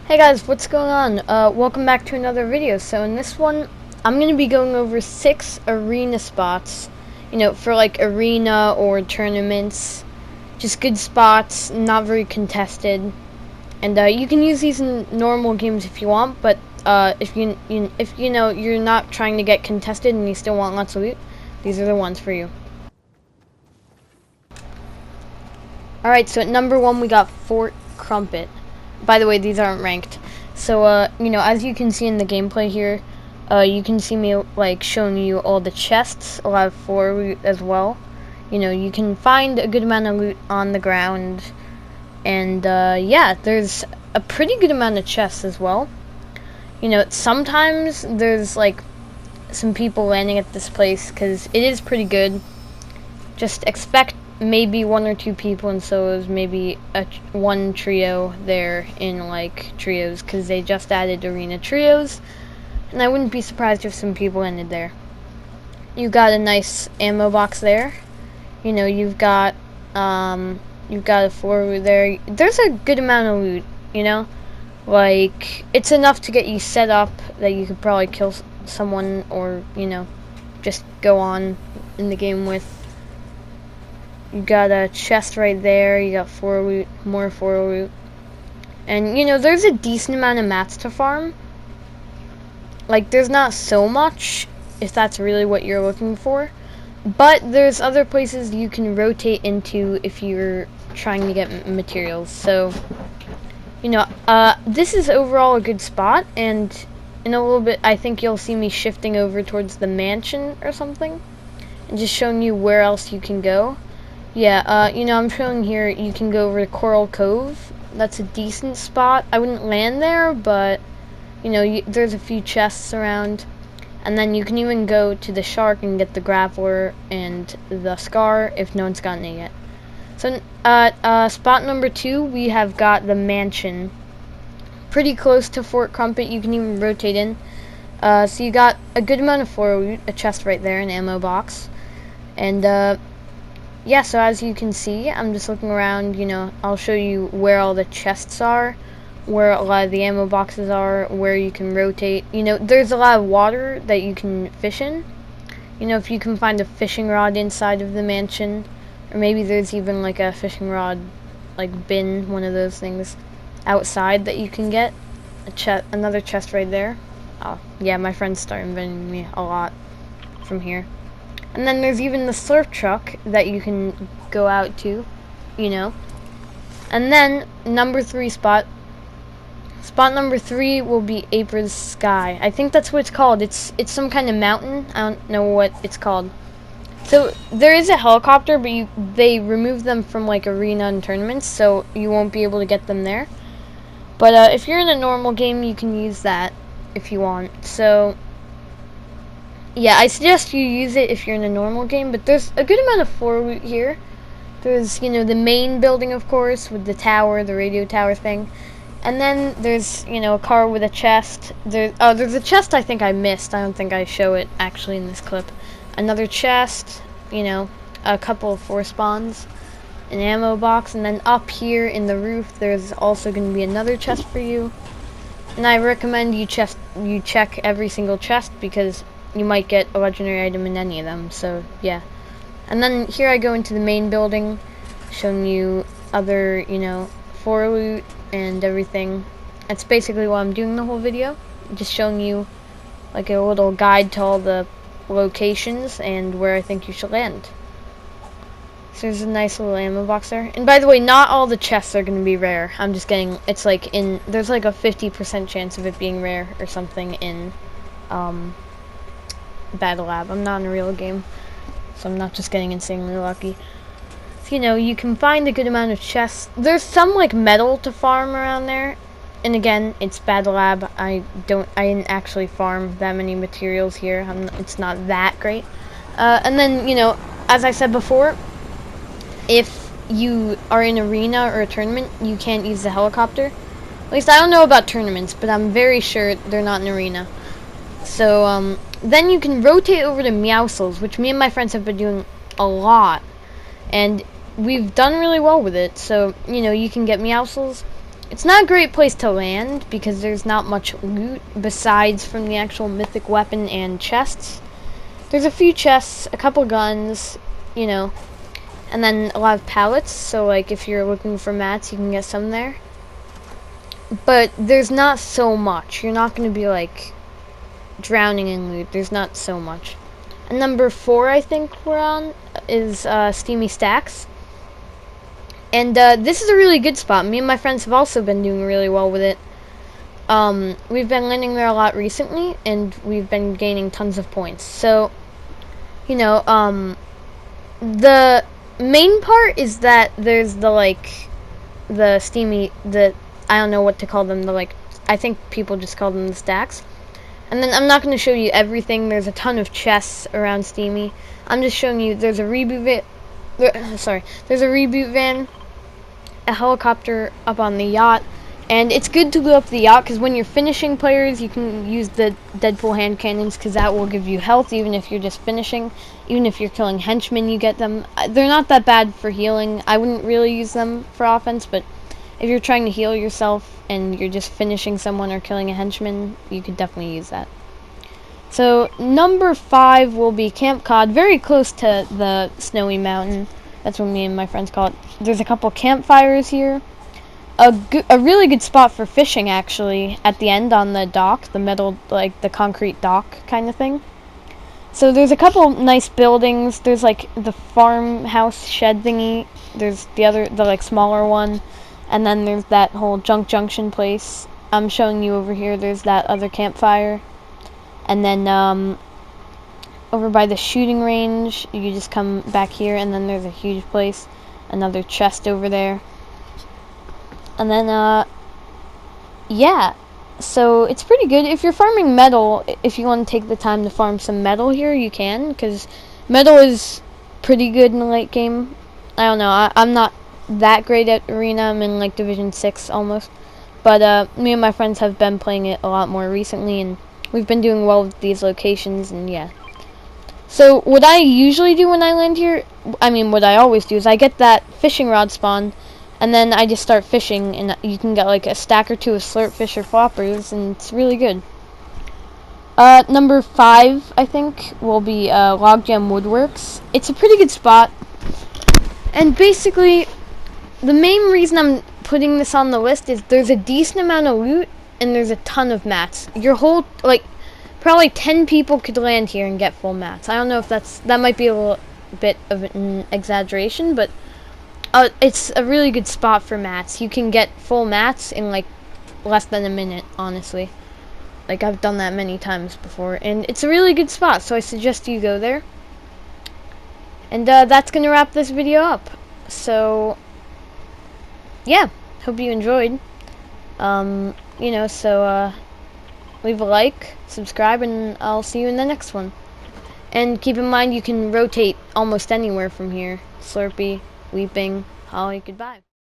Hey guys, what's going on? Welcome back to another video. So in this one, I'm going to be going over 6 arena spots, for like arena or tournaments. Just good spots, not very contested. And you can use these in normal games if you want, but if you're not trying to get contested and you still want lots of loot, these are the ones for you. Alright, so at number 1 we got Fort Crumpet. By the way, these aren't ranked. So, as you can see in the gameplay here, you can see me, showing you all the chests. A lot of 4 loot as well. You can find a good amount of loot on the ground. And, yeah, there's a pretty good amount of chests as well. Sometimes there's, some people landing at this place, because it is pretty good. Just expect maybe 1 or 2 people, and so is maybe one trio there in trios, because they just added arena trios, and I wouldn't be surprised if some people ended there. You got a nice ammo box there. You've got a 4 loot there. There's a good amount of loot. It's enough to get you set up that you could probably kill someone, or just go on in the game with. You got a chest right there, you got 4 loot, more 4 loot. And, there's a decent amount of mats to farm. There's not so much, if that's really what you're looking for. But there's other places you can rotate into if you're trying to get materials. So, this is overall a good spot. And in a little bit, I think you'll see me shifting over towards the mansion or something. And just showing you where else you can go. Yeah, I'm showing here you can go over to Coral Cove. That's a decent spot. I wouldn't land there, but, there's a few chests around. And then you can even go to the Shark and get the Grappler and the Scar if no one's gotten it yet. So, spot number 2, we have got the Mansion. Pretty close to Fort Crumpet. You can even rotate in. So you got a good amount of 4 loot, a chest right there, an ammo box. And, yeah, so as you can see, I'm just looking around, I'll show you where all the chests are, where a lot of the ammo boxes are, where you can rotate. There's a lot of water that you can fish in. If you can find a fishing rod inside of the mansion, or maybe there's even a fishing rod, bin, one of those things, outside that you can get. Another chest right there. Oh, yeah, my friends start inviting me a lot from here. And then there's even the surf truck that you can go out to, And then number 3 spot. Spot number 3 will be Aprons Sky. I think that's what it's called. It's some kind of mountain. I don't know what it's called. So there is a helicopter, but they remove them from arena and tournaments, so you won't be able to get them there. But if you're in a normal game, you can use that if you want. So yeah, I suggest you use it if you're in a normal game, but there's a good amount of 4 loot here. There's, the main building, of course, with the tower, the radio tower thing. And then there's, a car with a chest. There's a chest I think I missed. I don't think I show it actually in this clip. Another chest, a couple of 4 spawns, an ammo box, and then up here in the roof, there's also going to be another chest for you. And I recommend you check every single chest, because you might get a legendary item in any of them, so yeah. And then here I go into the main building, showing you other, 4 loot and everything. That's basically what I'm doing the whole video, just showing you a little guide to all the locations and where I think you should land. So there's a nice little ammo box there. And by the way, not all the chests are going to be rare. I'm just getting, it's there's a 50% chance of it being rare or something in, Battle Lab. I'm not in a real game, so I'm not just getting insanely lucky. So, you can find a good amount of chests. There's some metal to farm around there, and again, it's Battle Lab. I didn't actually farm that many materials here. It's not that great. And then, as I said before, if you are in arena or a tournament, you can't use the helicopter. At least I don't know about tournaments, but I'm very sure they're not in arena. So, then you can rotate over to Meowscles, which me and my friends have been doing a lot. And we've done really well with it. So, you can get Meowscles. It's not a great place to land because there's not much loot besides from the actual mythic weapon and chests. There's a few chests, a couple guns, you know, and then a lot of pallets, so like if you're looking for mats, you can get some there. But there's not so much. You're not going to be like drowning in loot. There's not so much. And number 4, I think we're on, is Steamy Stacks. And this is a really good spot. Me and my friends have also been doing really well with it. We've been landing there a lot recently, and we've been gaining tons of points. So, you know, the main part is that there's the steamy, I don't know what to call them, I think people just call them the stacks. And then I'm not going to show you everything. There's a ton of chests around Steamy. I'm just showing you there's a reboot there's a reboot van, a helicopter up on the yacht, and it's good to go up the yacht because when you're finishing players, you can use the Deadpool hand cannons because that will give you health even if you're just finishing. Even if you're killing henchmen, you get them. They're not that bad for healing. I wouldn't really use them for offense, but if you're trying to heal yourself and you're just finishing someone or killing a henchman, you could definitely use that. So number 5 will be Camp Cod, very close to the Snowy Mountain. That's what me and my friends call it. There's a couple campfires here. A really good spot for fishing, actually, at the end on the dock, the metal, like the concrete dock kind of thing. So there's a couple nice buildings. There's like the farmhouse shed thingy. There's the like smaller one. And then there's that whole Junk Junction place. I'm showing you over here. There's that other campfire. And then over by the shooting range, you just come back here, and then there's a huge place. Another chest over there. And then, yeah. So it's pretty good. If you're farming metal, if you want to take the time to farm some metal here, you can. Because metal is pretty good in the late game. I don't know. I'm not that great at arena. I'm in like Division 6 almost, but me and my friends have been playing it a lot more recently, and we've been doing well with these locations. And yeah, so what I usually do when I land here, I mean what I always do, is I get that fishing rod spawn, and then I just start fishing, and you can get like a stack or 2 of slurp fish or floppers, and it's really good. Number 5 I think will be Logjam Woodworks. It's a pretty good spot, and basically the main reason I'm putting this on the list is there's a decent amount of loot and there's a ton of mats. Your whole, like, probably 10 people could land here and get full mats. I don't know if that might be a little bit of an exaggeration, but it's a really good spot for mats. You can get full mats in like less than a minute, honestly. Like, I've done that many times before, and it's a really good spot, so I suggest you go there. And that's gonna wrap this video up. So yeah, hope you enjoyed. You know, so leave a like, subscribe, and I'll see you in the next one. And keep in mind, you can rotate almost anywhere from here. Slurpee, Weeping, Holly, goodbye.